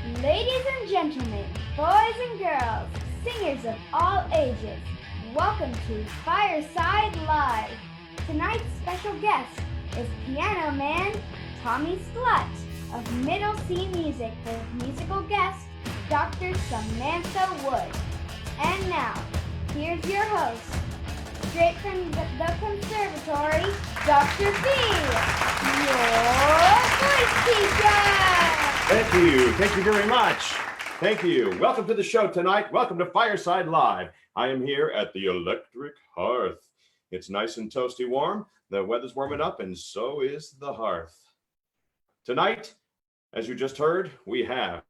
Ladies and gentlemen, boys and girls, singers of all ages, welcome to Fireside Live. Tonight's special guest is piano man Tommy Sklut of Middle C Music with musical guest Dr. Samantha Wood. And now, here's your host, straight from the conservatory, Dr. B, your voice teacher. Thank you very much. Thank you. Welcome to the show tonight. Welcome to Fireside Live. I am here at the electric hearth. It's nice and toasty warm. The weather's warming up and so is the hearth. Tonight, as you just heard, we have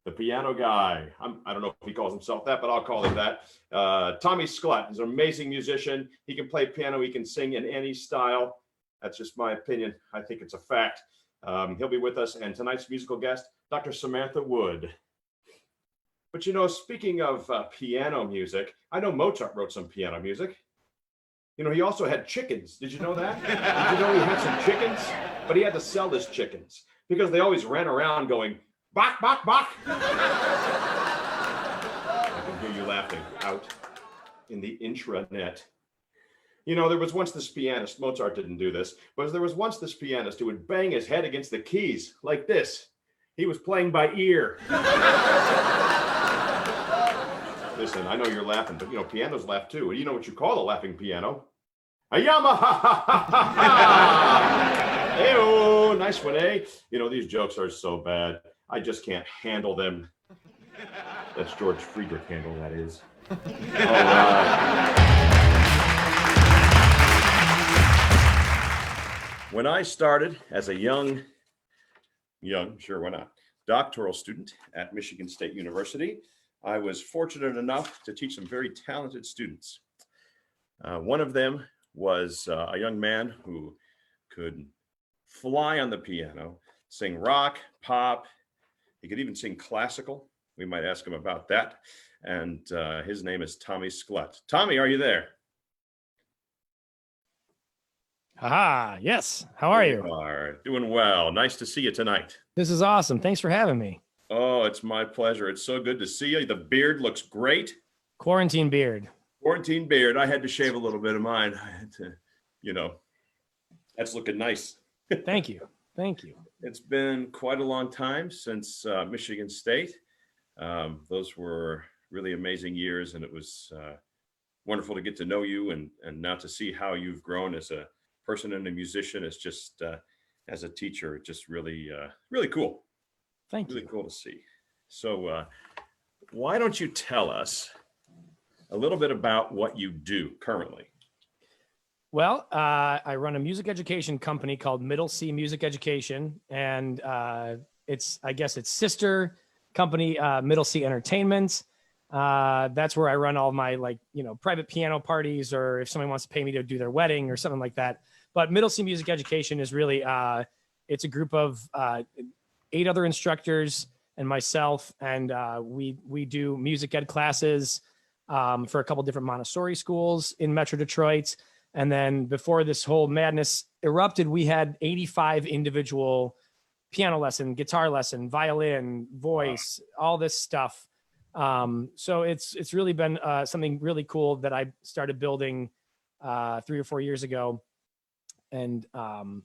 the piano guy. I don't know if he calls himself that, but I'll call him that. Tommy Sklut is an amazing musician. He can play piano. He can sing in any style. That's just my opinion. I think it's a fact. He'll be with us. And tonight's musical guest, Dr. Samantha Wood. But you know, speaking of piano music, I know Mozart wrote some piano music. You know, he also had chickens. Did you know that? Did you know he had some chickens? But he had to sell his chickens because they always ran around going, "Bok, bok, bok." I can hear you laughing out in the intranet. You know, there was once this pianist, Mozart didn't do this, but there was once this pianist who would bang his head against the keys like this. He was playing by ear. Listen, I know you're laughing, but you know, pianos laugh too. And you know what you call a laughing piano? A Yamaha! Hey-oh, nice one, eh? You know, these jokes are so bad. I just can't handle them. That's George Friedrich handle, that is. All right. When I started as a young, sure, why not, doctoral student at Michigan State University, I was fortunate enough to teach some very talented students. One of them was a young man who could fly on the piano, sing rock, pop. He could even sing classical. We might ask him about that. And his name is Tommy Sklut. Tommy, are you there? Aha, yes. How are you? Are doing well. Nice to see you tonight. This is awesome. Thanks for having me. Oh, it's my pleasure. It's so good to see you. The beard looks great. Quarantine beard. Quarantine beard. I had to shave a little bit of mine. I had to, you know, that's looking nice. Thank you. Thank you. It's been quite a long time since Michigan State. Those were really amazing years, and it was wonderful to get to know you and now to see how you've grown as a person and a musician. Is just as a teacher, just really cool. Thank you. Really cool to see. So why don't you tell us a little bit about what you do currently? Well, I run a music education company called Middle C Music Education, and it's sister company, Middle C Entertainment. That's where I run all my private piano parties, or if somebody wants to pay me to do their wedding or something like that. But Middle C Music Education is really it's a group of 8 other instructors and myself, and we do music ed classes for a couple different Montessori schools in Metro Detroit. And then before this whole madness erupted, we had 85 individual piano lesson, guitar lesson, violin, voice, all this stuff. So it's really been something really cool that I started building 3 or 4 years ago. And on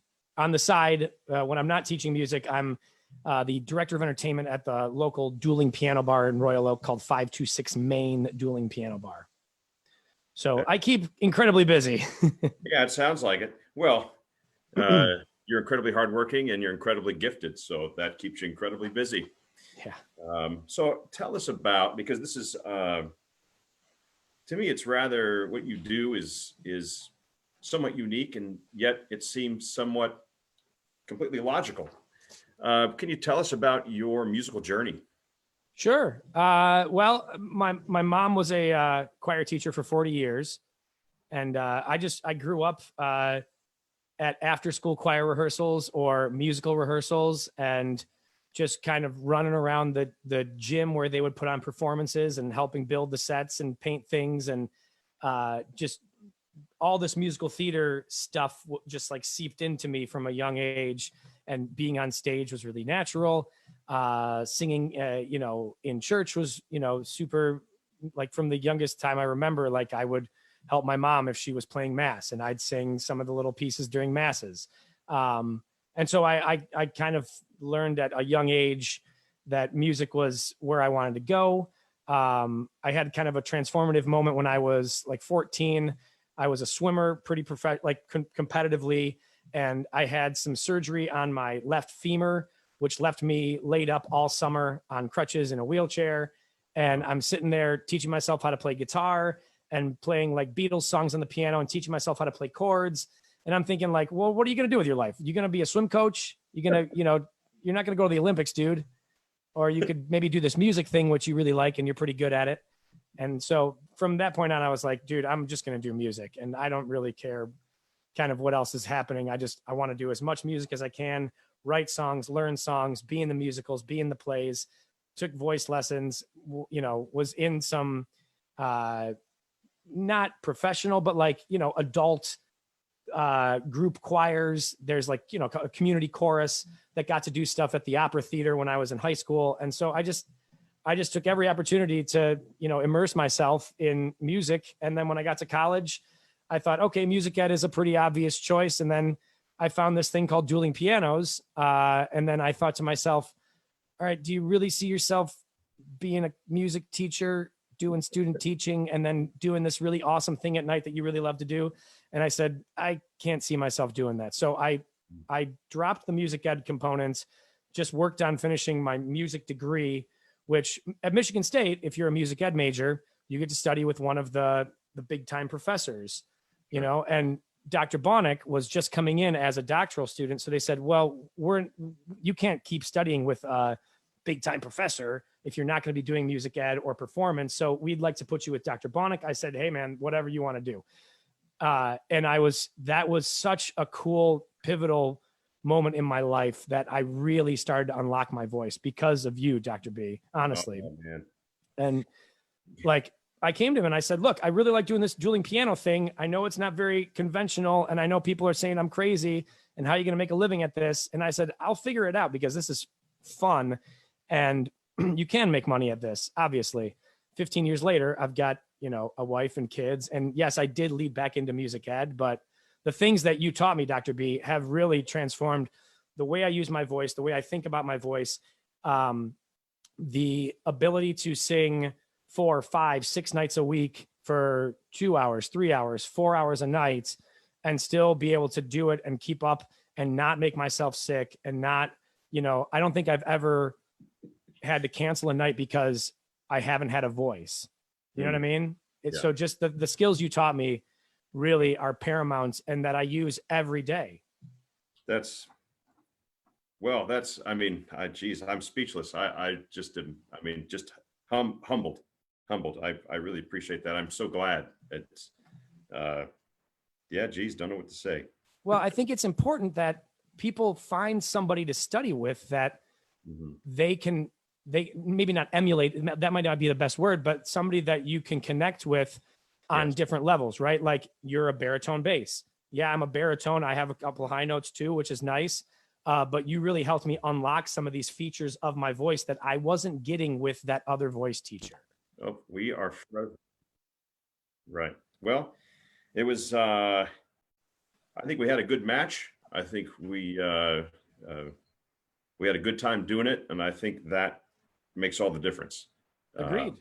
the side, when I'm not teaching music, I'm the director of entertainment at the local dueling piano bar in Royal Oak called 526 Main Dueling Piano Bar. So I keep incredibly busy. Yeah, it sounds like it. Well, you're incredibly hardworking and you're incredibly gifted. So that keeps you incredibly busy. Yeah. So tell us about, because this is, to me, it's rather, what you do is somewhat unique, and yet it seems somewhat completely logical. Can you tell us about your musical journey? Sure. Well, my mom was a choir teacher for 40 years. And I grew up at after school choir rehearsals or musical rehearsals, and just kind of running around the gym where they would put on performances and helping build the sets and paint things. And just all this musical theater stuff just like seeped into me from a young age, and being on stage was really natural. Singing, in church was, super, like from the youngest time I remember, like I would help my mom if she was playing mass, and I'd sing some of the little pieces during masses. And so I kind of learned at a young age that music was where I wanted to go. I had kind of a transformative moment when I was like 14. I was a swimmer, pretty competitively, and I had some surgery on my left femur, which left me laid up all summer on crutches in a wheelchair. And I'm sitting there teaching myself how to play guitar and playing like Beatles songs on the piano and teaching myself how to play chords. And I'm thinking like, well, what are you going to do with your life? You're going to be a swim coach? You're going to, you're not going to go to the Olympics, dude. Or you could maybe do this music thing, which you really like and you're pretty good at it. And so from that point on, I was like, dude, I'm just going to do music. And I don't really care kind of what else is happening. I want to do as much music as I can, write songs, learn songs, be in the musicals, be in the plays, took voice lessons, was in some, not professional, but like, adult group choirs. There's like, a community chorus that got to do stuff at the opera theater when I was in high school. And so I just took every opportunity to, immerse myself in music. And then when I got to college, I thought, okay, music ed is a pretty obvious choice. And then I found this thing called dueling pianos. And then I thought to myself, all right, do you really see yourself being a music teacher, doing student teaching, and then doing this really awesome thing at night that you really love to do? And I said, I can't see myself doing that. So I dropped the music ed components, just worked on finishing my music degree, which at Michigan State, if you're a music ed major, you get to study with one of the big time professors, and Dr. Bonnick was just coming in as a doctoral student. So they said, well, you can't keep studying with a big time professor if you're not going to be doing music ed or performance. So we'd like to put you with Dr. Bonnick. I said, hey man, whatever you want to do. And that was such a cool, pivotal moment in my life that I really started to unlock my voice because of you, Dr. B, honestly. Oh, man. And like, I came to him and I said, look, I really like doing this dueling piano thing. I know it's not very conventional. And I know people are saying I'm crazy and how are you going to make a living at this? And I said, I'll figure it out because this is fun. And you can make money at this. Obviously 15 years later, I've got, a wife and kids. And yes, I did lead back into music ed, but the things that you taught me, Dr. B, have really transformed the way I use my voice, the way I think about my voice, the ability to sing 4, 5, 6 nights a week for 2 hours, 3 hours, 4 hours a night, and still be able to do it and keep up and not make myself sick and not, I don't think I've ever had to cancel a night because I haven't had a voice. You know what I mean? It's so just the skills you taught me really are paramount and that I use every day. Geez, I'm speechless. I just didn't, just humbled. I really appreciate that. I'm so glad. It's, geez, don't know what to say. Well, I think it's important that people find somebody to study with that they maybe not emulate, that might not be the best word, but somebody that you can connect with on different levels, right? Like you're a baritone bass. Yeah, I'm a baritone. I have a couple of high notes too, which is nice. But you really helped me unlock some of these features of my voice that I wasn't getting with that other voice teacher. Oh, we are right. Well, it was, I think we had a good match. I think we had a good time doing it. And I think that makes all the difference. Agreed.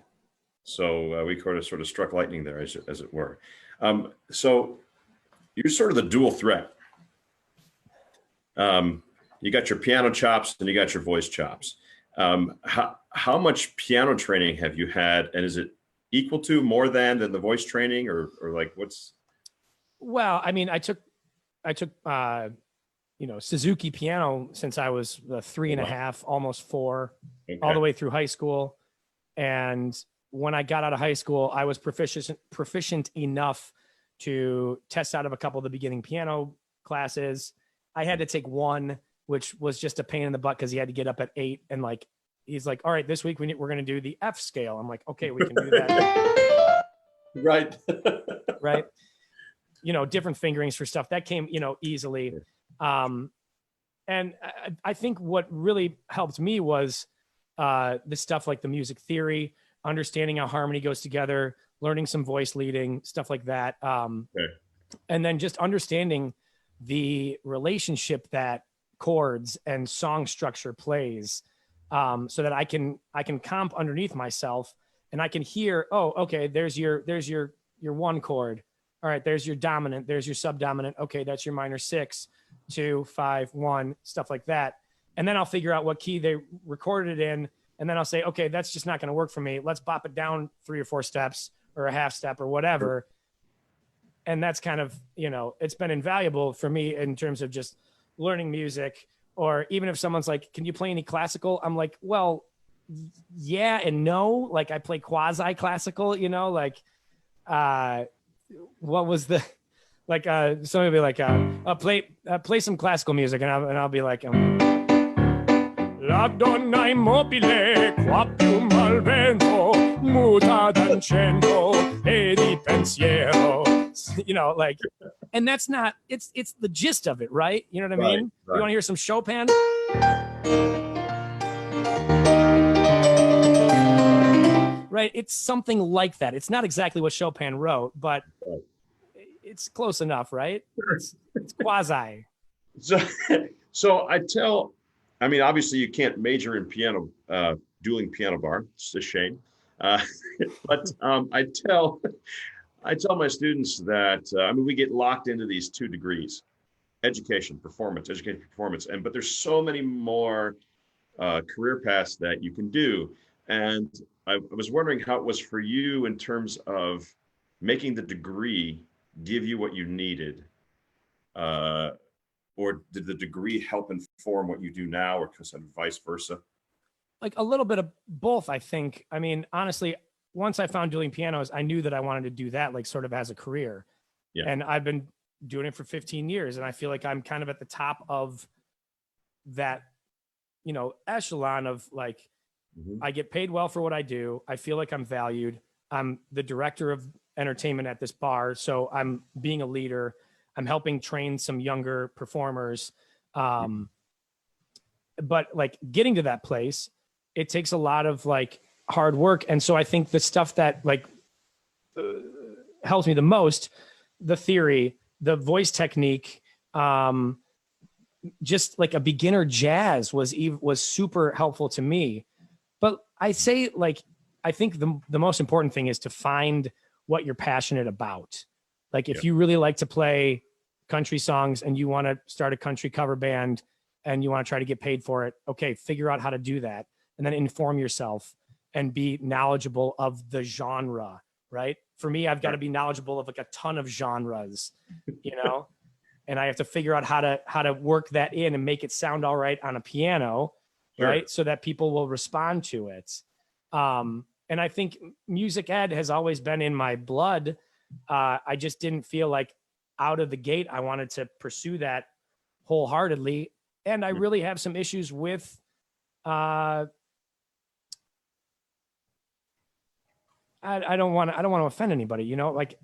So we sort of struck lightning there, as it were. So you're sort of the dual threat. You got your piano chops and you got your voice chops. How much piano training have you had, and is it equal to, more than the voice training, or like what's? Well, I mean, I took Suzuki piano since I was 3.5, almost 4, all the way through high school. And when I got out of high school, I was proficient enough to test out of a couple of the beginning piano classes. I had to take one, which was just a pain in the butt because he had to get up at 8, and like he's like, all right, this week we're going to do the F scale. I'm like, okay, we can do that. Right. Right. Different fingerings for stuff that came, easily. And And I think what really helped me was the stuff like the music theory, understanding how harmony goes together, learning some voice leading, stuff like that. Okay. And then just understanding the relationship that chords and song structure plays, so that I can comp underneath myself and I can hear, oh, okay, there's your one chord. All right, there's your dominant, there's your subdominant. Okay, that's your minor 6, 2, 5, 1, stuff like that. And then I'll figure out what key they recorded it in. And then I'll say, okay, that's just not going to work for me. Let's bop it down 3 or 4 steps or a half step or whatever. And that's kind of, it's been invaluable for me in terms of just learning music. Or even if someone's like, can you play any classical? I'm like, well, yeah and no. Like I play quasi classical, what was the, like, somebody will be like, play some classical music. And I'll be like, La donna immobile, qua più mal vento, muta d'accento e di pensiero. Like, and that's not, it's the gist of it, right? You know what I mean? Right. You want to hear some Chopin? Right? It's something like that. It's not exactly what Chopin wrote, but it's close enough, right? It's quasi. So obviously you can't major in piano, dueling piano bar. It's a shame. But I tell my students that, we get locked into these 2 degrees, education, performance, but there's so many more career paths that you can do. And I was wondering how it was for you in terms of making the degree give you what you needed, or did the degree help inform what you do now, or kind of vice versa? Like a little bit of both, I think. I mean, honestly, once I found dueling pianos, I knew that I wanted to do that, like sort of as a career. Yeah. And I've been doing it for 15 years. And I feel like I'm kind of at the top of that, echelon of like, I get paid well for what I do. I feel like I'm valued. I'm the director of entertainment at this bar. So I'm being a leader. I'm helping train some younger performers. But like getting to that place, it takes a lot of like hard work. And so I think the stuff that like helps me the most, the theory, the voice technique, just like a beginner jazz was super helpful to me. But I say, like, I think the most important thing is to find what you're passionate about. Like if you really like to play country songs and you want to start a country cover band and you want to try to get paid for it, okay, figure out how to do that and then inform yourself and be knowledgeable of the genre, right? For me, I've got to be knowledgeable of like a ton of genres, and I have to figure out how to work that in and make it sound all right on a piano, right? So that people will respond to it. And I think music ed has always been in my blood. I just didn't feel like out of the gate I wanted to pursue that wholeheartedly. And I really have some issues with I don't want to offend anybody, like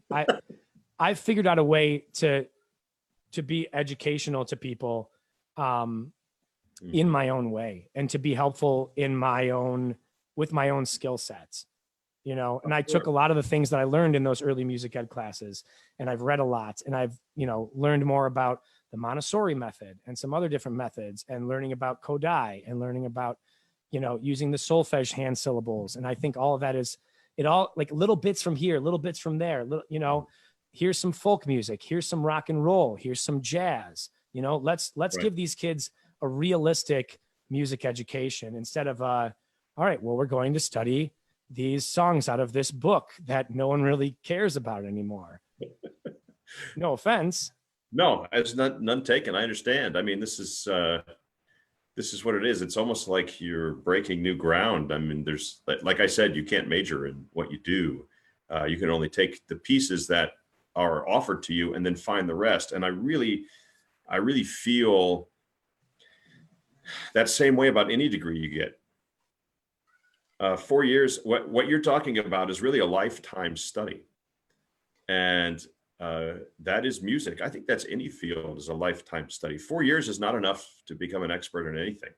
I figured out a way to be educational to people in my own way and to be helpful with my own skill sets, and I took a lot of the things that I learned in those early music ed classes, and I've read a lot, and I've, learned more about the Montessori method and some other different methods, and learning about Kodai and learning about, using the solfege hand syllables. And I think all of that is, it all like little bits from here, little bits from there, here's some folk music, here's some rock and roll, here's some jazz, let's give these kids a realistic music education instead of, all right, well, we're going to study these songs out of this book that no one really cares about anymore. No offense. No, it's none taken. I understand. I mean, this is what it is. It's almost like you're breaking new ground. I mean, there's, like I said, you can't major in what you do. You can only take the pieces that are offered to you and then find the rest. And I really feel that same way about any degree you get. 4 years, what you're talking about is really a lifetime study. And that is music. I think that's any field is a lifetime study. 4 years is not enough to become an expert in anything.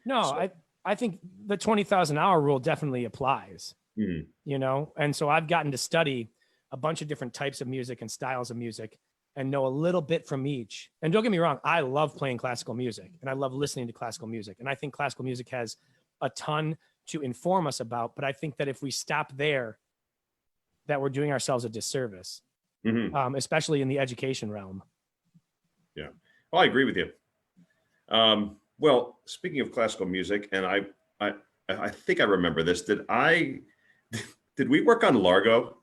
No, So, I think the 20,000 hour rule definitely applies, mhm. you know? And so I've gotten to study a bunch of different types of music and styles of music and know a little bit from each. And don't get me wrong, I love playing classical music and I love listening to classical music. And I think classical music has a ton to inform us about, but I think that if we stop there, that we're doing ourselves a disservice, especially in the education realm. Yeah, well, I agree with you. Well, speaking of classical music, and I think I remember this. Did we work on Largo?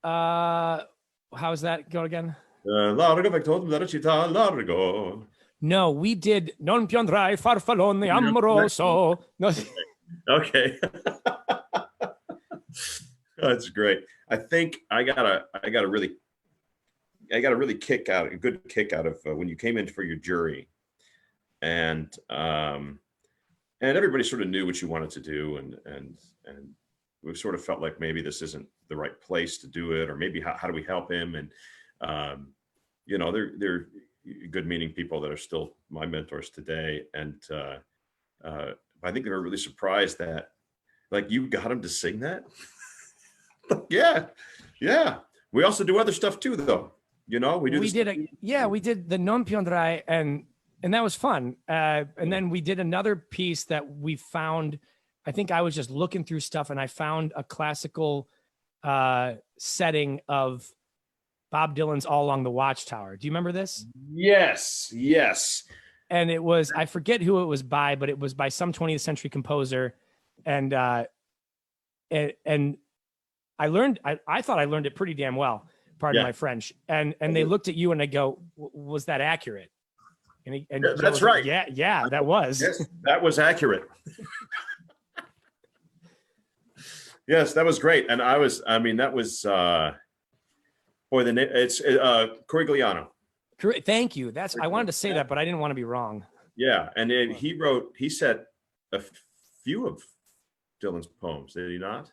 How's that go again? Largo vector della città, Largo. No, we did Non più andrai farfallone amoroso. No. Okay. That's great. I think I got a really a good kick out of when you came in for your jury, and everybody sort of knew what you wanted to do, and we sort of felt like maybe this isn't the right place to do it, or maybe how do we help him? And you know, they're good meaning people that are still my mentors today, and I think they were really surprised that like you got him to sing that. Yeah. We also do other stuff too, though. You know, we did the Non più andrai, and that was fun. And then we did another piece that we found. I think I was just looking through stuff, and I found a classical setting of Bob Dylan's "All Along the Watchtower." Do you remember this? Yes. And it was, I forget who it was by, but it was by some 20th century composer, and I thought I learned it pretty damn well. Pardon my French. And they looked at you and they go, "Was that accurate?" And that's right. Yeah, that was. Yes, that was accurate. Yes, that was great. And that was it's Corigliano. Thank you. I wanted to say that, but I didn't want to be wrong. Yeah. And then he said a few of Dylan's poems, did he not?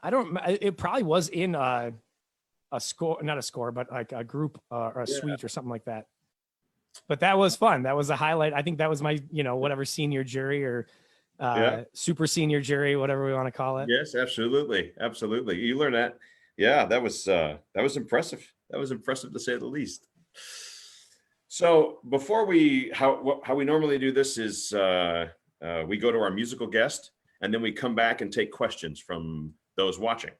It probably was in a score, not a score, but like a group or a suite or something like that. But that was fun. That was a highlight. I think that was my, whatever senior jury or super senior jury, whatever we want to call it. Yes, absolutely. You learn that. Yeah, that was impressive. That was impressive to say the least. So before how we normally do this is we go to our musical guest and then we come back and take questions from those watching.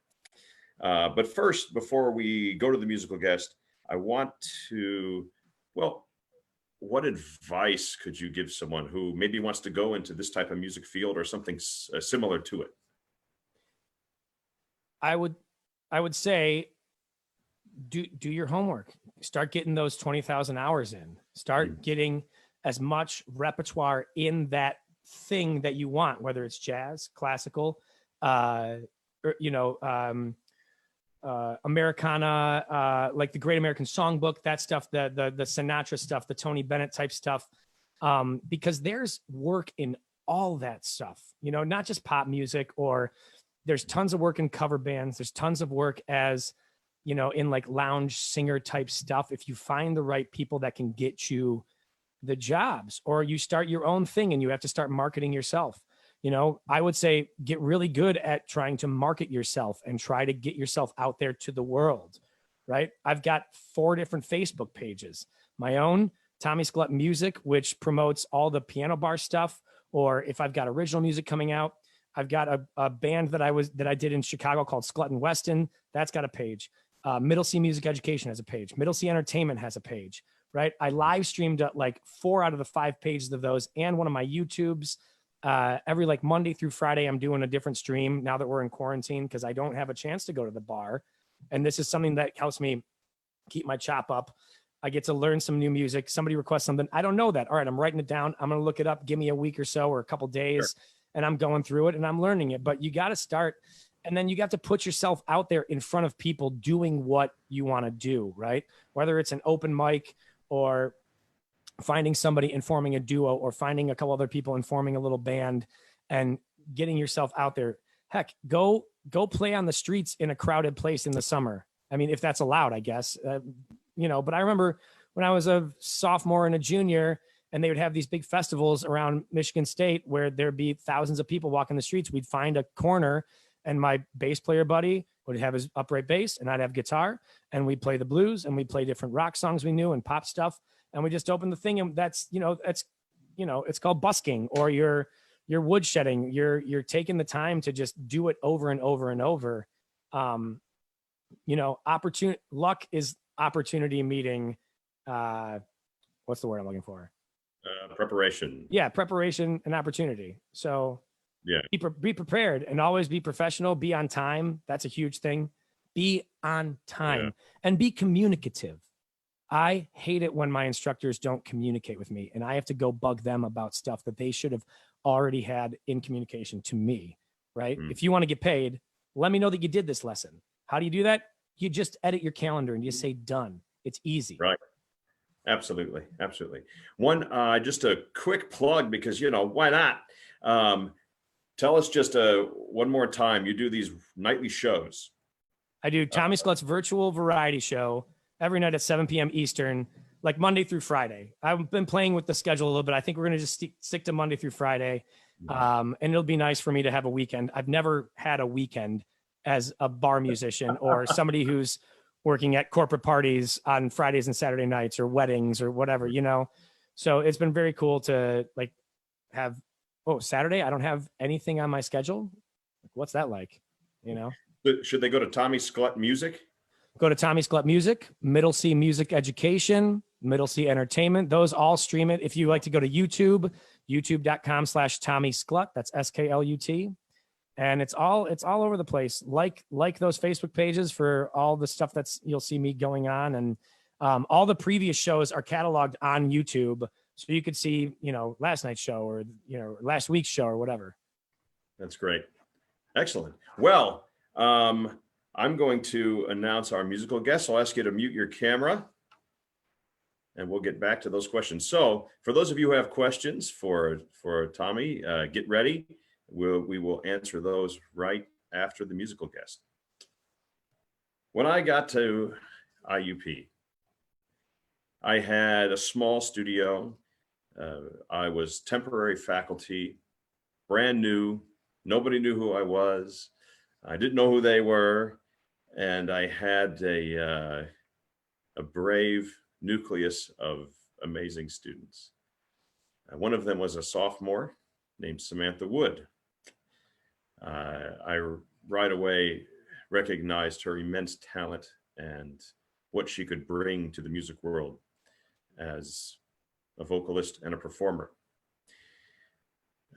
But first, before we go to the musical guest, I want to, what advice could you give someone who maybe wants to go into this type of music field or something similar to it? I would say, do your homework. Start getting those 20,000 hours in. Start getting as much repertoire in that thing that you want, whether it's jazz, classical, Americana, like the Great American Songbook, that stuff, the Sinatra stuff, the Tony Bennett type stuff, because there's work in all that stuff, not just pop music, or there's tons of work in cover bands. There's tons of work as, in like lounge singer type stuff. If you find the right people that can get you the jobs, or you start your own thing and you have to start marketing yourself. I would say get really good at trying to market yourself and try to get yourself out there to the world, right? I've got 4 different Facebook pages. My own, Tommy Sklut Music, which promotes all the piano bar stuff, or if I've got original music coming out. I've got a band that I did in Chicago called Sklut and Weston. That's got a page. Middle C Music Education has a page. Middle C Entertainment has a page, right? I live streamed like 4 out of the 5 pages of those and one of my YouTubes. Every like Monday through Friday, I'm doing a different stream now that we're in quarantine because I don't have a chance to go to the bar. And this is something that helps me keep my chop up. I get to learn some new music. Somebody requests something. I don't know that. All right, I'm writing it down. I'm going to look it up. Give me a week or so or a couple days, and I'm going through it and I'm learning it. But you got to start, and then you got to put yourself out there in front of people doing what you want to do, right? Whether it's an open mic or finding somebody and forming a duo, or finding a couple other people and forming a little band and getting yourself out there. Heck, go play on the streets in a crowded place in the summer I mean, if that's allowed, I guess, but I remember when I was a sophomore and a junior, and they would have these big festivals around Michigan State where there'd be thousands of people walking the streets. We'd find a corner, and my bass player buddy would have his upright bass, and I'd have guitar, and we'd play the blues, and we'd play different rock songs we knew and pop stuff. And we just opened the thing, and it's called busking, or you're woodshedding. You're taking the time to just do it over and over and over. Luck is opportunity meeting. What's the word I'm looking for? Preparation. Yeah, preparation and opportunity. So yeah, be prepared and always be professional. Be on time. That's a huge thing. Be on time and be communicative. I hate it when my instructors don't communicate with me, and I have to go bug them about stuff that they should have already had in communication to me, right? If you want to get paid, let me know that you did this lesson. How do you do that? You just edit your calendar and you say done. It's easy. Right. Absolutely. Absolutely. One, just a quick plug, because, why not? Tell us just one more time. You do these nightly shows. I do Tommy Sklut's virtual variety show every night at 7 p.m. Eastern, like Monday through Friday. I've been playing with the schedule a little bit. I think we're going to just stick to Monday through Friday. And it'll be nice for me to have a weekend. I've never had a weekend as a bar musician or somebody who's working at corporate parties on Fridays and Saturday nights or weddings or whatever, So it's been very cool to have, Saturday, I don't have anything on my schedule. What's that like? Should they go to Tommy Sklut Music? Go to Tommy Sklut Music, Middle C Music Education, Middle C Entertainment. Those all stream it. If you like to go to YouTube, youtube.com/Tommy Sklut. That's SKLUT. And it's all over the place. Like those Facebook pages for all the stuff you'll see me going on. And all the previous shows are cataloged on YouTube. So you could see, last night's show or, last week's show or whatever. That's great. Excellent. Well, I'm going to announce our musical guest. I'll ask you to mute your camera, and we'll get back to those questions. So for those of you who have questions for Tommy, get ready. We will answer those right after the musical guest. When I got to IUP, I had a small studio. I was temporary faculty, brand new. Nobody knew who I was. I didn't know who they were. And I had a brave nucleus of amazing students. One of them was a sophomore named Samantha Wood. I right away recognized her immense talent and what she could bring to the music world as a vocalist and a performer.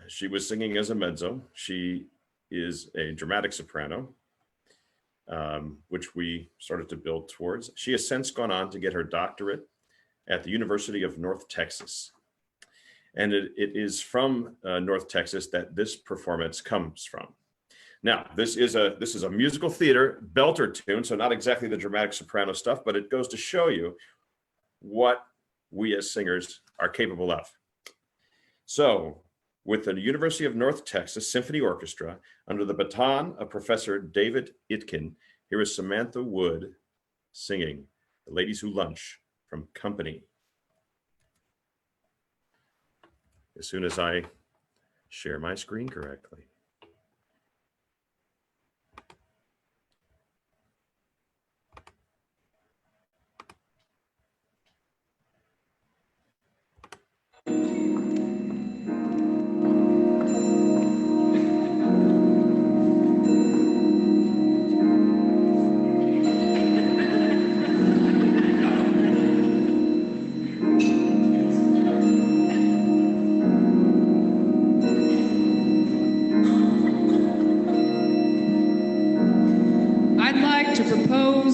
She was singing as a mezzo. She is a dramatic soprano, which we started to build towards. She has since gone on to get her doctorate at the University of North Texas. And it is from North Texas that this performance comes from. Now, this is a musical theater belter tune, so not exactly the dramatic soprano stuff, but it goes to show you what we as singers are capable of. So, with the University of North Texas Symphony Orchestra, under the baton of Professor David Itkin, here is Samantha Wood singing The Ladies Who Lunch from Company. As soon as I share my screen correctly.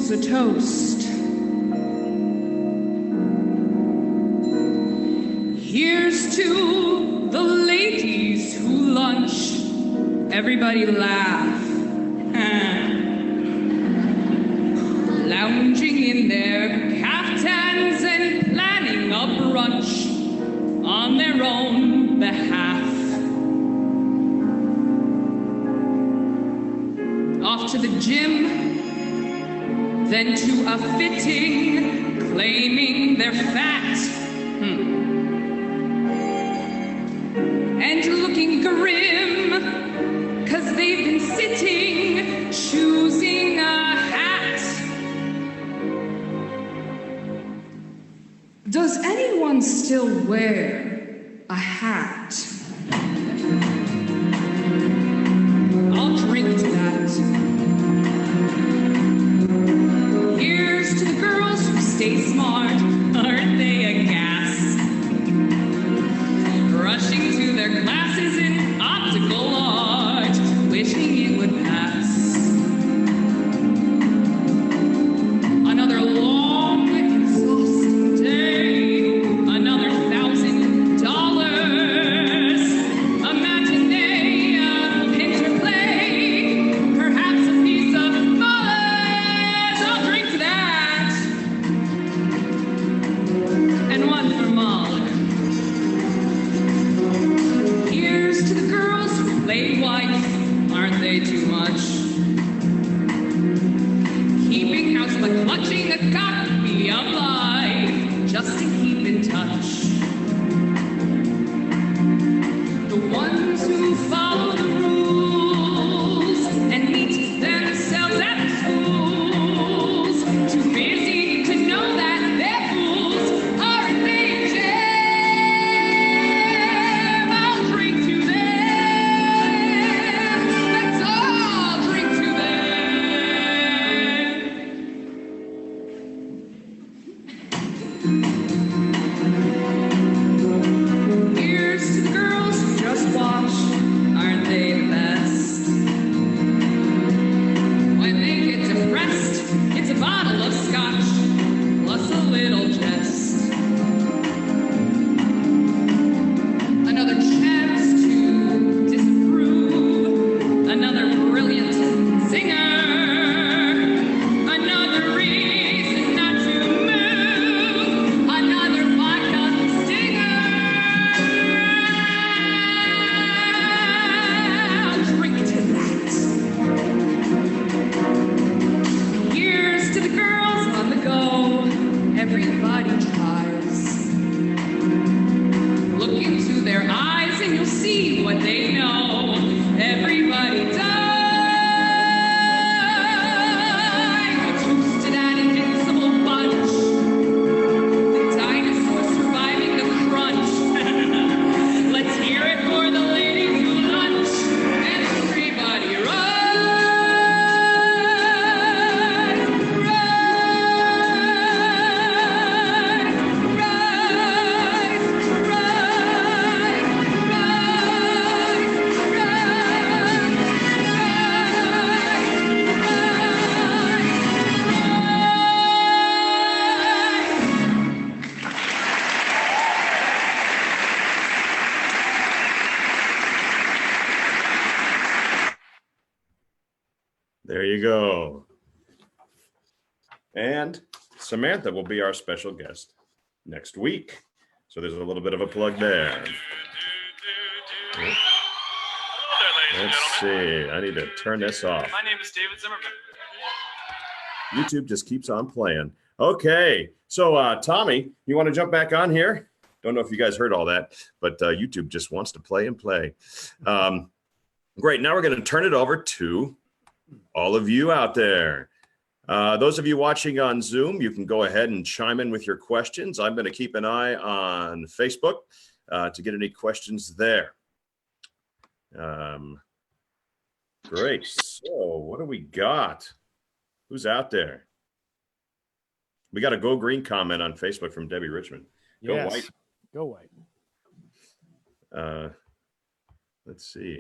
A toast. Here's to the ladies who lunch. Everybody laugh. Lounging in their caftans and planning a brunch on their own behalf. Off to the gym then to a fitting, claiming they're fat. And looking grim, 'cause they've been sitting, choosing a hat. Does anyone still wear a hat? I'll drink to that. Here's to the girls who stay smart, aren't they a gas? Rushing to their classes in optical art, wishing it would pass. Another long, exhausting day, another $1,000. A matinee, a picture play, perhaps a piece of mullet. I'll drink to that. And one for Molly. Here's to the girls who play wife, aren't they too much? Keeping house but clutching a copy of life, just to keep in touch. The ones who follow the rules and meet themselves at the schools, too busy to know that they're fools, aren't they, Jim? I'll drink to them. Let's all drink to them. Here's to the girls who just watch, aren't they the best? When they get depressed, it's a bottle of scotch, plus a little jest. Another chance to disapprove, another brilliant singer, another reason not to move, another vodka stinger. I'll drink to that. Here's to the girls on the go, everybody tries. Look into their eyes and you'll see what they know. Everybody dies. A truce to that invincible bunch. The dinosaurs surviving the crunch. Let's hear it for the ladies who lunch. Everybody rise, There you go. And Samantha will be our special guest next week. So there's a little bit of a plug there. Let's see. I need to turn this off. My name is David Zimmerman. YouTube just keeps on playing. Okay. So, Tommy, you want to jump back on here? Don't know if you guys heard all that, but YouTube just wants to play and play. Great. Now we're going to turn it over to all of you out there. Those of you watching on Zoom, you can go ahead and chime in with your questions. I'm going to keep an eye on Facebook to get any questions there. Great. So what do we got? Who's out there? We got a Go Green comment on Facebook from Debbie Richmond. Go Yes. White. Go White. Let's see.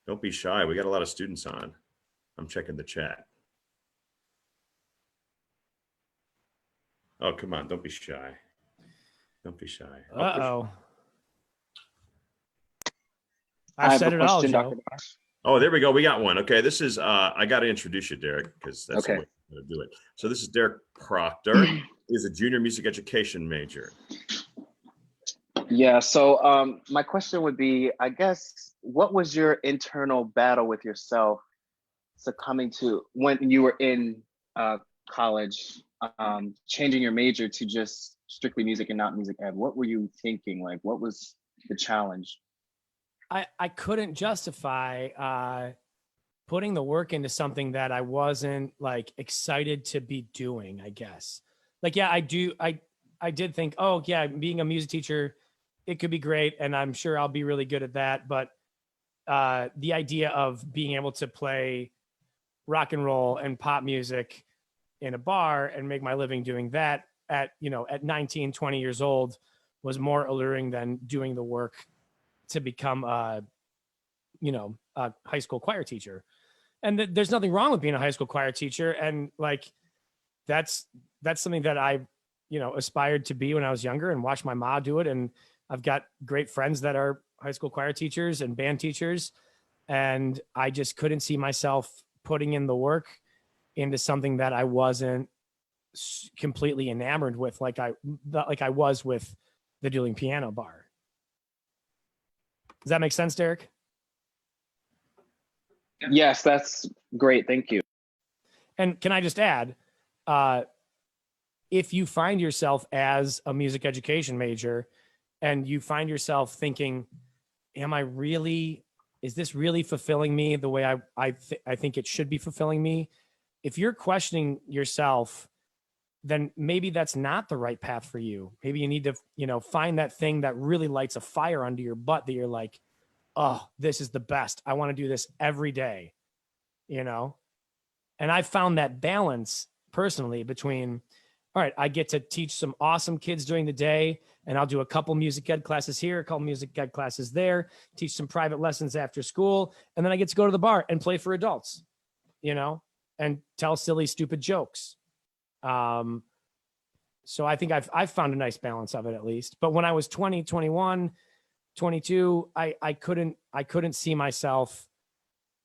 Don't be shy. We got a lot of students on. I'm checking the chat. Oh, come on. Don't be shy. Don't be shy. Uh-oh. I have I've said a it all, question, Joe. Dr. Barr. Oh, there we go. We got one. Okay, this is, I got to introduce you, Derek, because that's Okay. the way I'm going to do it. So this is Derek Proctor. He's a junior music education major. Yeah, so my question would be, I guess, what was your internal battle with yourself succumbing to when you were in college, changing your major to just strictly music and not music ed? What were you thinking? Like, what was the challenge? I couldn't justify putting the work into something that I wasn't like excited to be doing, I guess. Like, yeah, I did think, oh yeah, being a music teacher, it could be great. And I'm sure I'll be really good at that. But the idea of being able to play rock and roll and pop music in a bar and make my living doing that at 19, 20 years old was more alluring than doing the work to become a high school choir teacher. And there's nothing wrong with being a high school choir teacher. And like, that's something that I, aspired to be when I was younger and watched my mom do it. And I've got great friends that are high school choir teachers and band teachers. And I just couldn't see myself putting in the work into something that I wasn't completely enamored with, like I was with the dueling piano bar. Does that make sense, Derek? Yes, that's great. Thank you. And can I just add, if you find yourself as a music education major and you find yourself thinking, is this really fulfilling me the way I think it should be fulfilling me? If you're questioning yourself, then maybe that's not the right path for you. Maybe you need to, find that thing that really lights a fire under your butt that you're like, oh, this is the best. I want to do this every day, And I found that balance personally between, all right, I get to teach some awesome kids during the day, and I'll do a couple music ed classes here, a couple music ed classes there, teach some private lessons after school. And then I get to go to the bar and play for adults, and tell silly, stupid jokes. So I think I've found a nice balance of it at least. But when I was 20, 21, 22, I couldn't see myself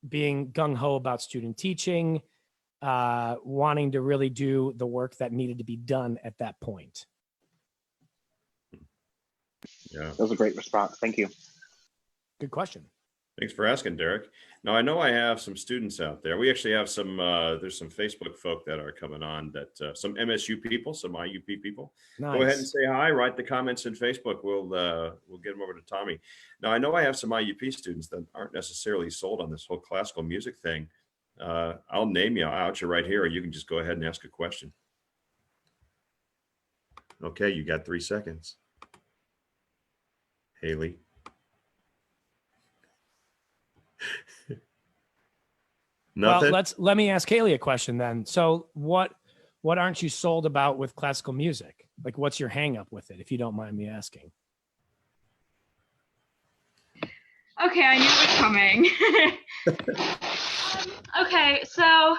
being gung-ho about student teaching, wanting to really do the work that needed to be done at that point. Yeah. That was a great response. Thank you. Good question. Thanks for asking, Derek. Now, I know I have some students out there. We actually have there's some Facebook folk that are coming on, that some MSU people, some IUP people. Nice. Go ahead and say hi, write the comments in Facebook. We'll get them over to Tommy. Now, I know I have some IUP students that aren't necessarily sold on this whole classical music thing. I'll name you, I'll out you right here, or you can just go ahead and ask a question. Okay, you got 3 seconds. Haley. Nothing. Well, let me ask Haley a question then. So what aren't you sold about with classical music? Like, what's your hang up with it, if you don't mind me asking? Okay, I knew it was coming. Okay, so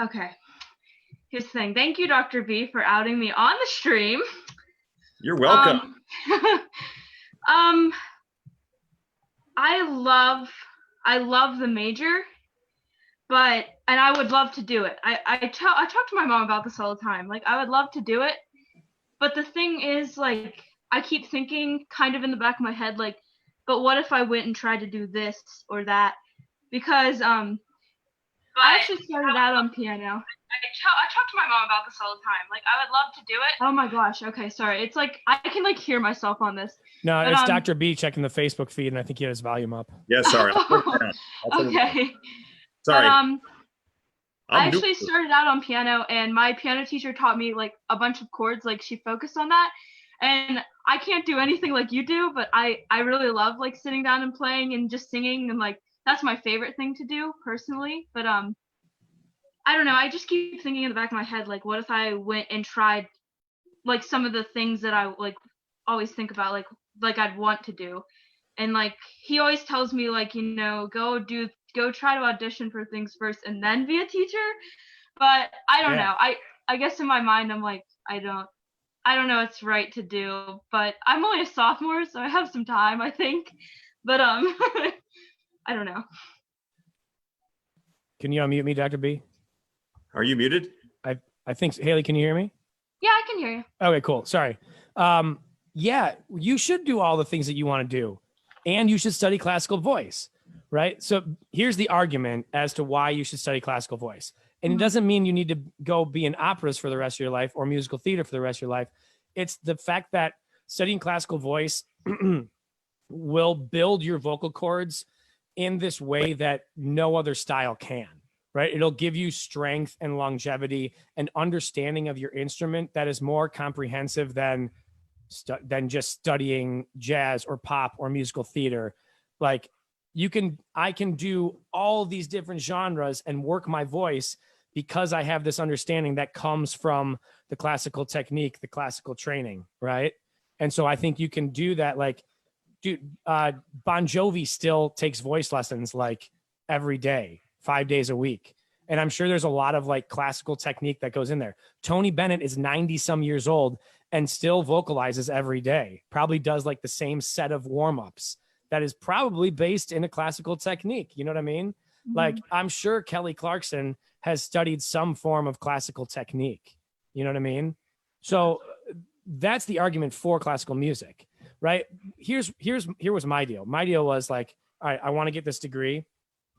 okay. Here's the thing. Thank you, Dr. B, for outing me on the stream. You're welcome. I love the major, and I would love to do it. I talk to my mom about this all the time. Like, I would love to do it, but the thing is, like, I keep thinking kind of in the back of my head, like, but what if I went and tried to do this or that? Because I actually started out on piano. I talk to my mom about this all the time. Like, I would love to do it. Oh my gosh. Okay, sorry. It's like I can like hear myself on this. No, but, it's Dr. B checking the Facebook feed, and I think he had his volume up. Yeah, sorry. Okay. Sorry. But, I actually started out on piano, and my piano teacher taught me like a bunch of chords. Like, she focused on that, and I can't do anything like you do, but I really love like sitting down and playing and just singing, and like that's my favorite thing to do personally. But I don't know. I just keep thinking in the back of my head, like, what if I went and tried like some of the things that I like always think about, like I'd want to do. And like he always tells me, like, go try to audition for things first and then be a teacher. But I don't know. I guess in my mind I'm like, I don't know it's right to do, but I'm only a sophomore, so I have some time, I think. But I don't know. Can you unmute me, Dr. B? Are you muted? I think, Haley, can you hear me? Yeah, I can hear you. Okay, cool. Sorry. Yeah, you should do all the things that you want to do, and you should study classical voice, right? So here's the argument as to why you should study classical voice. And it doesn't mean you need to go be in operas for the rest of your life or musical theater for the rest of your life. It's the fact that studying classical voice will build your vocal cords in this way that no other style can, right? It'll give you strength and longevity and understanding of your instrument that is more comprehensive than just studying jazz or pop or musical theater. Like I can do all these different genres and work my voice because I have this understanding that comes from the classical technique, the classical training, right? And so I think you can do that. Like, dude, Bon Jovi still takes voice lessons like every day, 5 days a week. And I'm sure there's a lot of like classical technique that goes in there. Tony Bennett is 90 some years old and still vocalizes every day, probably does like the same set of warm-ups that is probably based in a classical technique. You know what I mean? Like, I'm sure Kelly Clarkson has studied some form of classical technique. You know what I mean? So that's the argument for classical music, right? Here was my deal. My deal was like, all right, I want to get this degree.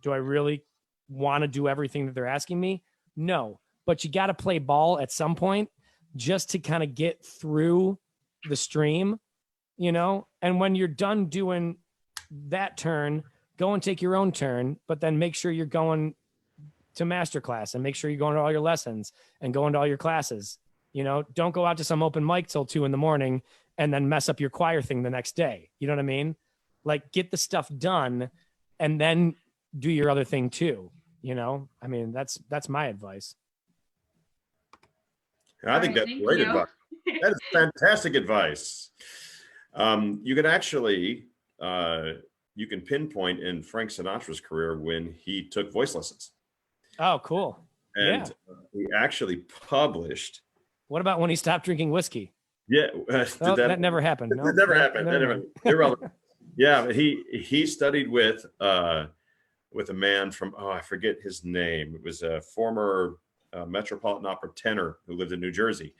Do I really want to do everything that they're asking me? No, but you got to play ball at some point just to kind of get through the stream, you know? And when you're done doing that turn, go and take your own turn, but then make sure you're going to masterclass and make sure you're going to all your lessons and going to all your classes. You know, don't go out to some open mic till 2 a.m. and then mess up your choir thing the next day. You know what I mean? Like, get the stuff done and then do your other thing too. You know, I mean, that's my advice. I think that's great advice. That is fantastic advice. You can actually, you can pinpoint in Frank Sinatra's career when he took voice lessons. Oh, cool. And he actually published. What about when he stopped drinking whiskey? Yeah. That never happened. No, it never happened. Irrelevant. Yeah. He studied with a man from, I forget his name. It was a former Metropolitan Opera tenor who lived in New Jersey.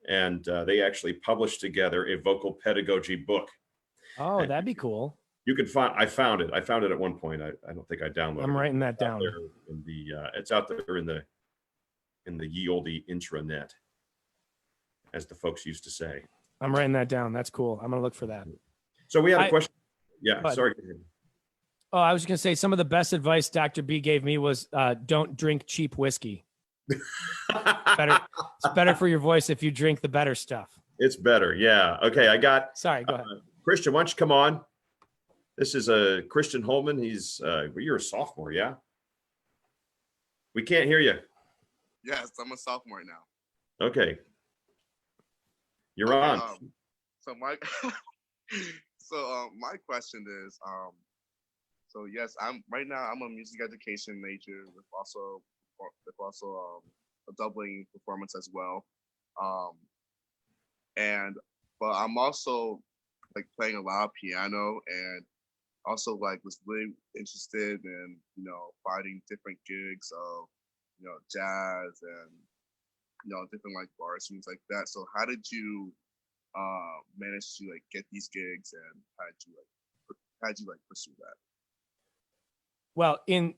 And they actually published together a vocal pedagogy book. Oh, that'd be cool. You can find. I found it at one point. I don't think I downloaded it. I'm writing that down. It's out there in the ye olde intranet, as the folks used to say. I'm writing that down. That's cool. I'm gonna look for that. So we had a question. Yeah, sorry. Oh, I was gonna say some of the best advice Dr. B gave me was don't drink cheap whiskey. It's better for your voice if you drink the better stuff. It's better. Yeah. Okay. I got. Sorry. Go ahead. Christian, why don't you come on? This is Christian Holman. He's you're a sophomore, yeah? We can't hear you. Yes, I'm a sophomore now. Okay. You're on. My question is, so yes, I'm a music education major with also a doubling performance as well. But I'm also like playing a lot of piano and also like was really interested in, finding different gigs of, jazz and, different like bars, things like that. So how did you manage to like get these gigs and how did you pursue that? Well, in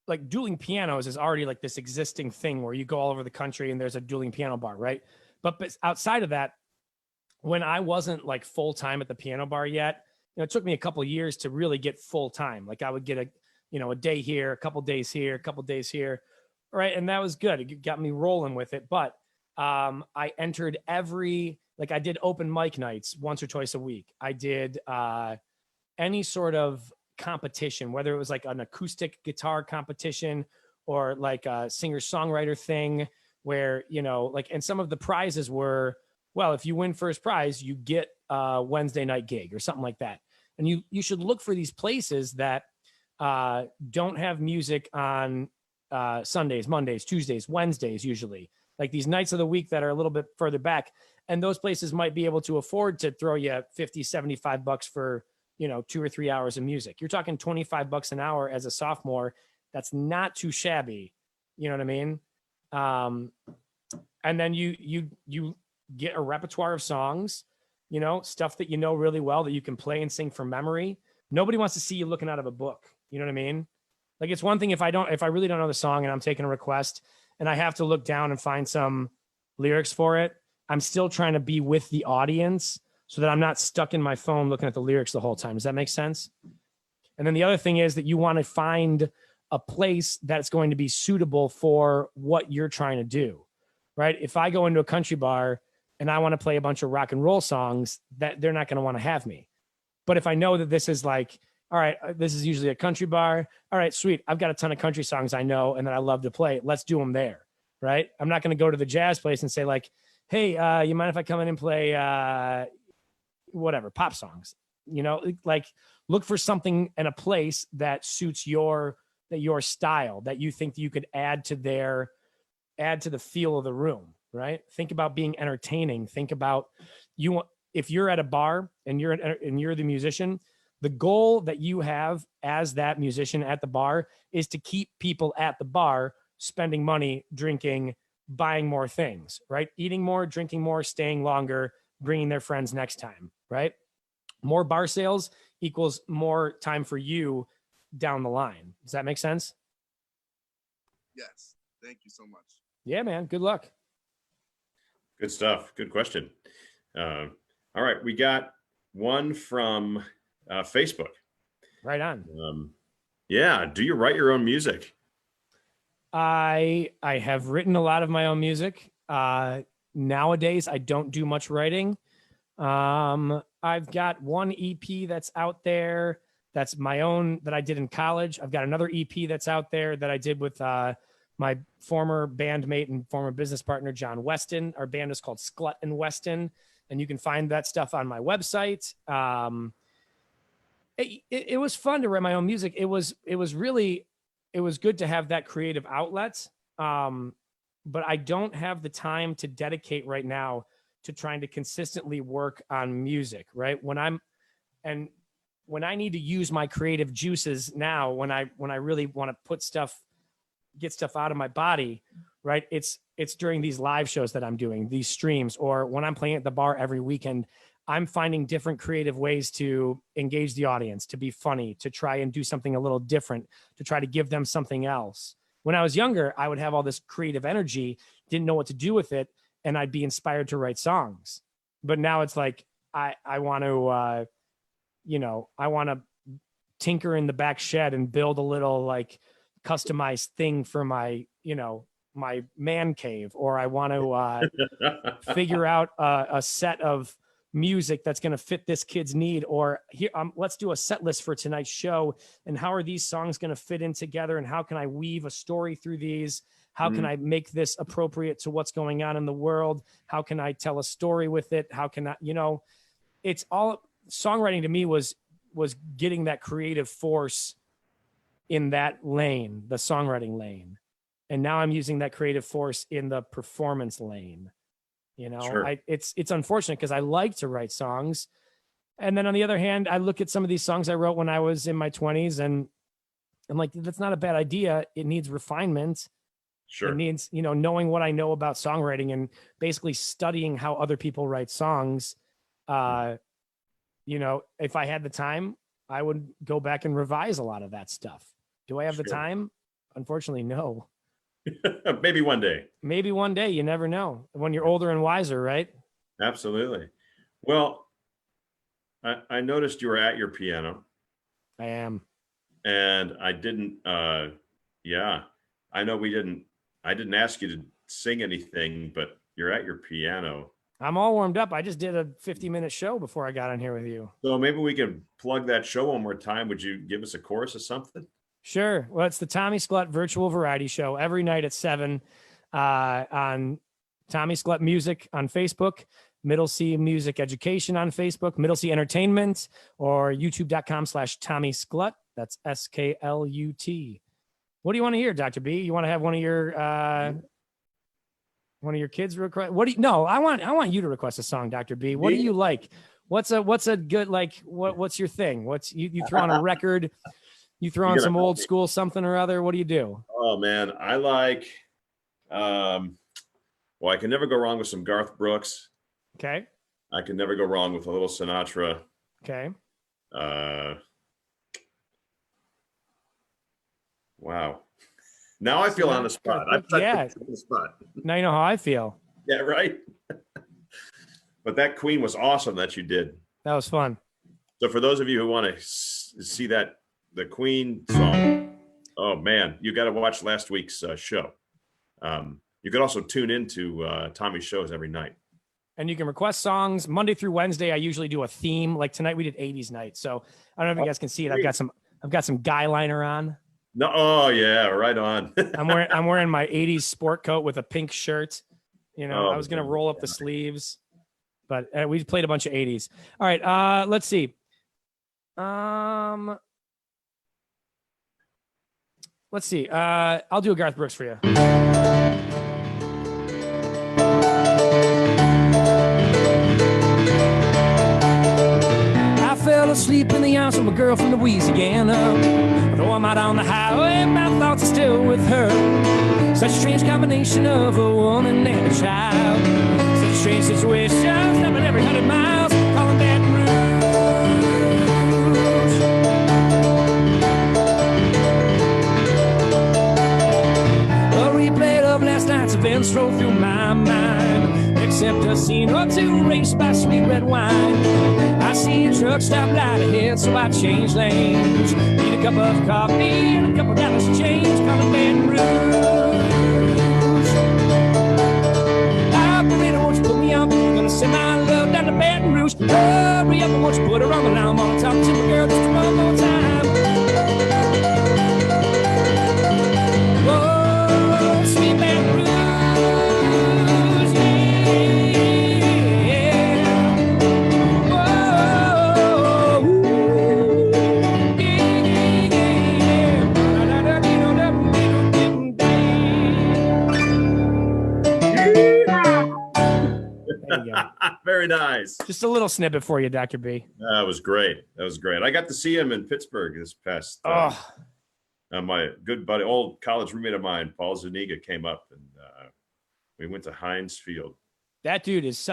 like dueling pianos is already like this existing thing where you go all over the country and there's a dueling piano bar, right? But outside of that, when I wasn't like full time at the piano bar yet, it took me a couple of years to really get full time. Like I would get a day here, a couple days here, a couple days here. Right. And that was good. It got me rolling with it. But I entered I did open mic nights once or twice a week. I did any sort of competition, whether it was like an acoustic guitar competition or like a singer-songwriter thing where, and some of the prizes were, well, if you win first prize, you get a Wednesday night gig or something like that. And you should look for these places that don't have music on Sundays, Mondays, Tuesdays, Wednesdays, usually. Like these nights of the week that are a little bit further back. And those places might be able to afford to throw you $50, $75 for, 2 or 3 hours of music. You're talking $25 an hour as a sophomore. That's not too shabby. You know what I mean? And then you get a repertoire of songs, stuff that really well that you can play and sing from memory. Nobody wants to see you looking out of a book. You know what I mean? Like it's one thing if I really don't know the song and I'm taking a request and I have to look down and find some lyrics for it, I'm still trying to be with the audience so that I'm not stuck in my phone looking at the lyrics the whole time. Does that make sense? And then the other thing is that you want to find a place that's going to be suitable for what you're trying to do, right? If I go into a country bar and I want to play a bunch of rock and roll songs, that they're not going to want to have me. But if I know that this is like, all right, this is usually a country bar. All right, sweet. I've got a ton of country songs I know and that I love to play. Let's do them there, right? I'm not going to go to the jazz place and say like, hey, you mind if I come in and play whatever, pop songs? You know, like look for something and a place that suits your style, that you think you could add to the feel of the room, right? Think about being entertaining. Think about if you're at a bar and you're the musician, the goal that you have as that musician at the bar is to keep people at the bar spending money, drinking, buying more things, right? Eating more, drinking more, staying longer, bringing their friends next time, right? More bar sales equals more time for you down the line. Does that make sense? Yes. Thank you so much. Yeah, man. Good luck. Good stuff. Good question. All right. We got one from Facebook. Right on. Yeah. Do you write your own music? I have written a lot of my own music. Nowadays, I don't do much writing. I've got one EP that's out there that's my own that I did in college. I've got another EP that's out there that I did with my former bandmate and former business partner, John Weston. Our band is called Sklut and Weston, and you can find that stuff on my website. It was fun to write my own music. It was good to have that creative outlet. But I don't have the time to dedicate right now to trying to consistently work on music, right? When I need to use my creative juices now, when I really want to get stuff out of my body, right? It's during these live shows that I'm doing, these streams, or when I'm playing at the bar every weekend, I'm finding different creative ways to engage the audience, to be funny, to try and do something a little different, to try to give them something else. When I was younger, I would have all this creative energy, didn't know what to do with it, and I'd be inspired to write songs. But now it's like, I want to, I want to tinker in the back shed and build a little like customized thing for my, my man cave, or I want to figure out a set of music that's going to fit this kid's need, or here, let's do a set list for tonight's show. And how are these songs going to fit in together? And how can I weave a story through these? How can I make this appropriate to what's going on in the world? How can I tell a story with it? How can I, it's all songwriting to me was getting that creative force in that lane, the songwriting lane. And now I'm using that creative force in the performance lane. Sure. It's unfortunate because I like to write songs. And then on the other hand, I look at some of these songs I wrote when I was in my 20s and I'm like, that's not a bad idea. It needs refinement. Sure. It needs, knowing what I know about songwriting and basically studying how other people write songs. If I had the time, I would go back and revise a lot of that stuff. Do I have the time? Unfortunately, no. Maybe one day. Maybe one day. You never know. When you're older and wiser, right? Absolutely. Well, I noticed you were at your piano. I am. And I didn't, I didn't ask you to sing anything, but you're at your piano. I'm all warmed up. I just did a 50-minute show before I got on here with you. So maybe we can plug that show one more time. Would you give us a chorus or something? Sure. Well, it's the Tommy Sklut Virtual Variety Show every night at 7 on Tommy Sklut Music on Facebook, Middle C Music Education on Facebook, Middle C Entertainment, or youtube.com/Tommy Sklut. That's SKLUT. What do you want to hear, Dr. B? You want to have one of your kids request? I want you to request a song, Dr. B. What do you like? What's a good, like, what's your thing? You throw on a record, you throw on some old school something or other. What do you do? Oh man, I like, I can never go wrong with some Garth Brooks. Okay. I can never go wrong with a little Sinatra. Okay. Wow. Now I feel on the spot. I've tried yeah. to put you on the spot. Now you know how I feel. Yeah, right. But that Queen was awesome that you did. That was fun. So for those of you who want to see the Queen song, oh man, you got to watch last week's show. You could also tune into Tommy's shows every night. And you can request songs Monday through Wednesday. I usually do a theme. Like tonight we did 80s night. So I don't know if you guys can see it. I've got some guy liner on. No, oh yeah, right on. I'm wearing my 80s sport coat with a pink shirt. You know, I was gonna roll up the sleeves, but we played a bunch of 80s. All right, let's see. Let's see. I'll do a Garth Brooks for you. I fell asleep in the arms of a girl from Louisiana. Though I'm out on the highway, my thoughts are still with her. Such a strange combination of a woman and a child. Such a strange situation, stopping every 100 miles, calling Baton Rouge. A replay of last night's events roll through my mind, except a scene or two raced by sweet red wine. I see a truck stop light ahead, so I change lanes. Need a cup of coffee and a couple dollars change, calling Baton Rouge. Operator, won't you put me on? I'm gonna send my love down to Baton Rouge. Hurry up, won't you put her on the line? I'm gonna talk to my girl just one more time. Whoa, sweet Baton Rouge, yeah. Whoa, There you go. Very nice. Just a little snippet for you, Dr. B. That was great. That was great. I got to see him in Pittsburgh this past. My good buddy, old college roommate of mine, Paul Zuniga, came up and we went to Heinz Field. That dude is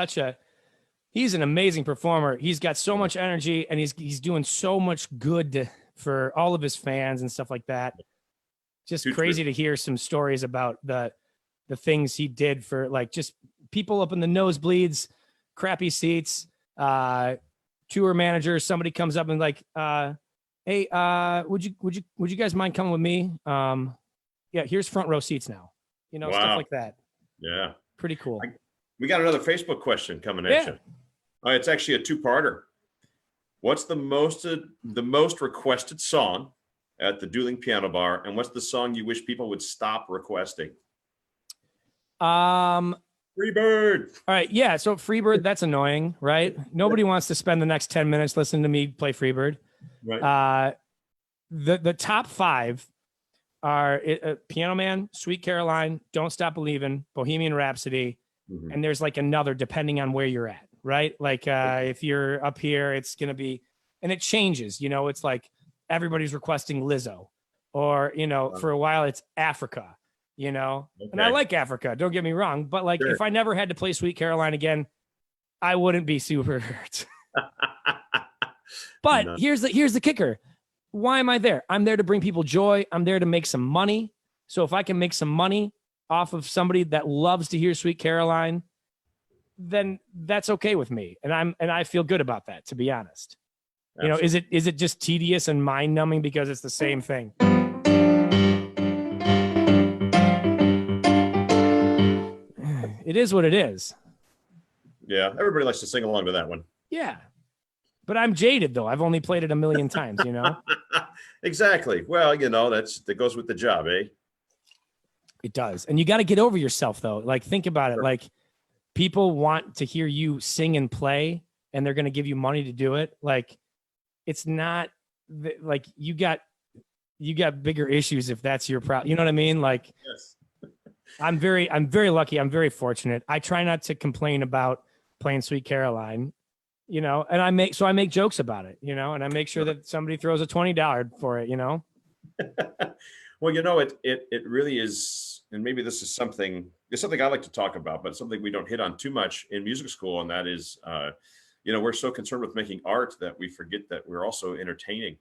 he's an amazing performer. He's got so much energy and he's doing so much good for all of his fans and stuff like that. Just Too crazy true. to hear some stories about the things he did for like just people up in the nosebleeds, crappy seats, tour managers. Somebody comes up and like, hey, would you guys mind coming with me? Yeah, here's front row seats now. You know, Wow. stuff like that. Yeah. Pretty cool. We got another Facebook question coming at you. All right, it's actually a two-parter. What's the most requested song at the Dueling Piano Bar, and what's the song you wish people would stop requesting? Freebird. All right, yeah. So Freebird, that's annoying, right? Nobody wants to spend the next 10 minutes listening to me play Freebird. Right. The top 5 are Piano Man, Sweet Caroline, Don't Stop Believin', Bohemian Rhapsody, and there's like another depending on where you're at, right? Like if you're up here, it's gonna be, and it changes. You know, it's like everybody's requesting Lizzo, or you know, for a while it's Africa. You know, and I like Africa. Don't get me wrong, but like if I never had to play Sweet Caroline again, I wouldn't be super hurt. But here's the kicker. Why am I there? I'm there to bring people joy. I'm there to make some money. So if I can make some money off of somebody that loves to hear Sweet Caroline, then that's okay with me. And I feel good about that, to be honest. Absolutely. You know, is it just tedious and mind numbing because it's the same thing? It is what it is. Yeah, everybody likes to sing along to that one. Yeah. But I'm jaded, though. I've only played it a million times, you know? Exactly. Well, you know, that goes with the job, eh? It does. And you got to get over yourself, though. Like, think about it. Like, people want to hear you sing and play, and they're going to give you money to do it. Like, it's not like you got bigger issues if that's your problem. You know what I mean? Like, yes. I'm very lucky. I'm very fortunate. I try not to complain about playing Sweet Caroline, you know, and I make jokes about it, you know, and I make sure that somebody throws a $20 for it, you know? Well, you know, it really is. And maybe this is something I like to talk about, but something we don't hit on too much in music school. And that is, you know, we're so concerned with making art that we forget that we're also entertaining.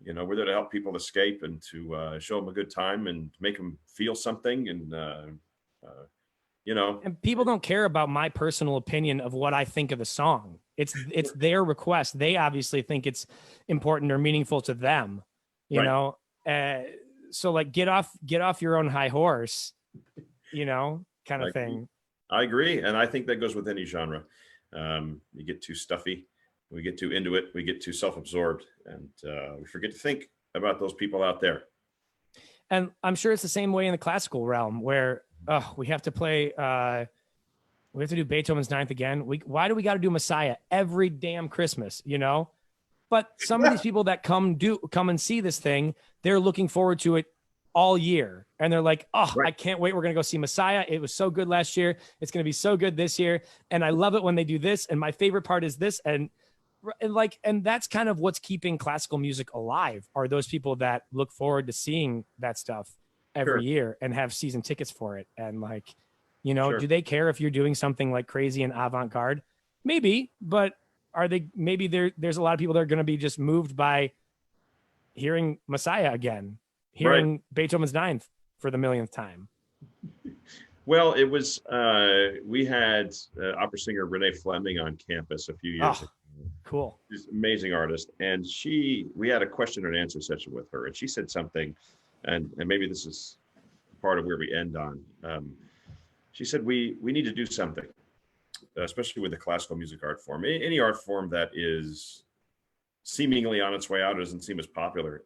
You know, we're there to help people escape and to show them a good time and make them feel something. And, you know, and people don't care about my personal opinion of what I think of the song. It's their request. They obviously think it's important or meaningful to them, you know? So like get off your own high horse, you know, kind of thing. I agree. And I think that goes with any genre. You get too stuffy, we get too into it, we get too self-absorbed, and we forget to think about those people out there. And I'm sure it's the same way in the classical realm where we have to play we have to do Beethoven's Ninth again. Why do we got to do Messiah every damn Christmas, you know? But some of these people that come and see this thing, they're looking forward to it all year. And they're like, oh, I can't wait. We're going to go see Messiah. It was so good last year. It's going to be so good this year. And I love it when they do this. And my favorite part is this. And that's kind of what's keeping classical music alive, are those people that look forward to seeing that stuff every year and have season tickets for it. And like, you know, do they care if you're doing something like crazy and avant-garde? Maybe, but are they, maybe there's a lot of people that are going to be just moved by hearing Messiah again, hearing Beethoven's Ninth for the millionth time. Well, it was, we had opera singer Renee Fleming on campus a few years ago. Cool. She's an amazing artist. And we had a question and answer session with her, and she said something, and maybe this is part of where we end on. She said, we need to do something, especially with the classical music art form. Any art form that is seemingly on its way out, doesn't seem as popular.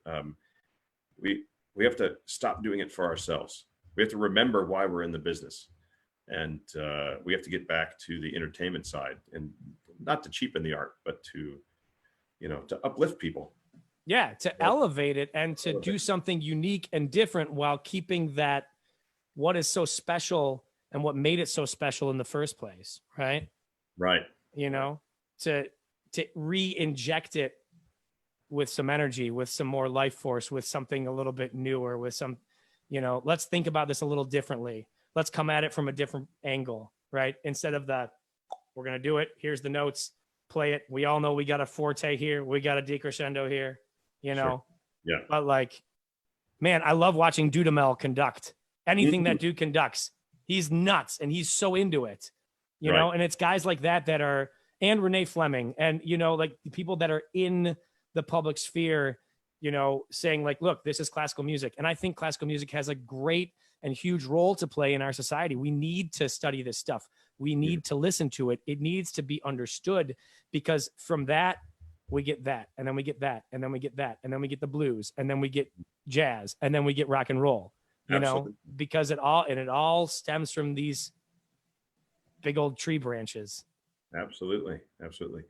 We have to stop doing it for ourselves. We have to remember why we're in the business. And we have to get back to the entertainment side, and not to cheapen the art, but to, you know, to uplift people. Yeah, to elevate it and to do something unique and different while keeping that, what is so special and what made it so special in the first place, right? Right. You know, to re-inject it with some energy, with some more life force, with something a little bit newer, with some, you know, let's think about this a little differently. Let's come at it from a different angle, right? Instead of we're going to do it. Here's the notes, play it. We all know we got a forte here. We got a decrescendo here, you know? Yeah. But like, man, I love watching Dudamel conduct. Anything that dude conducts, he's nuts and he's so into it, you know? And it's guys like that are, and Renee Fleming, and, you know, like the people that are in the public sphere, you know, saying like, look, this is classical music. And I think classical music has a great and huge role to play in our society. We need to study this stuff. We need to listen to it. It needs to be understood, because from that, we get that, and then we get that, and then we get that, and then we get the blues, and then we get jazz, and then we get rock and roll, you know, because it all stems from these big old tree branches. Absolutely. Absolutely.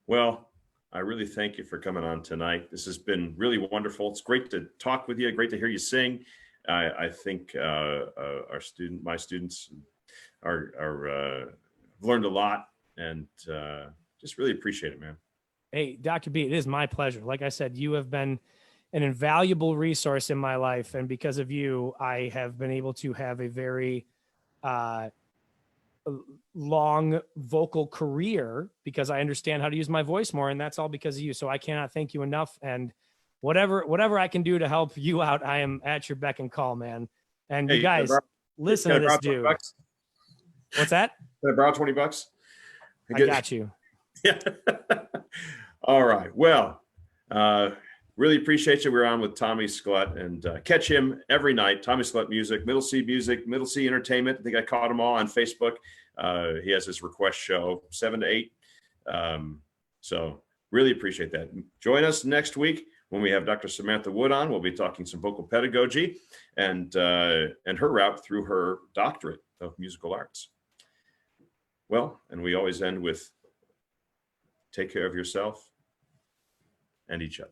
Well, I really thank you for coming on tonight. This has been really wonderful. It's great to talk with you. Great to hear you sing. I think my students are learned a lot, and just really appreciate it, man. Hey, Dr. B, it is my pleasure. Like I said, you have been an invaluable resource in my life, and because of you, I have been able to have a very long vocal career, because I understand how to use my voice more, and that's all because of you. So I cannot thank you enough. And whatever I can do to help you out, I am at your beck and call, man. And you guys, listen to this dude. What's that? Can I borrow $20? I got you. Yeah. All right. Well, really appreciate you. We're on with Tommy Sklut, and catch him every night. Tommy Sklut Music, Middle C Music, Middle C Entertainment. I think I caught them all on Facebook. He has his request show 7 to 8. So really appreciate that. Join us next week when we have Dr. Samantha Wood on. We'll be talking some vocal pedagogy and her route through her doctorate of musical arts. Well, and we always end with take care of yourself and each other.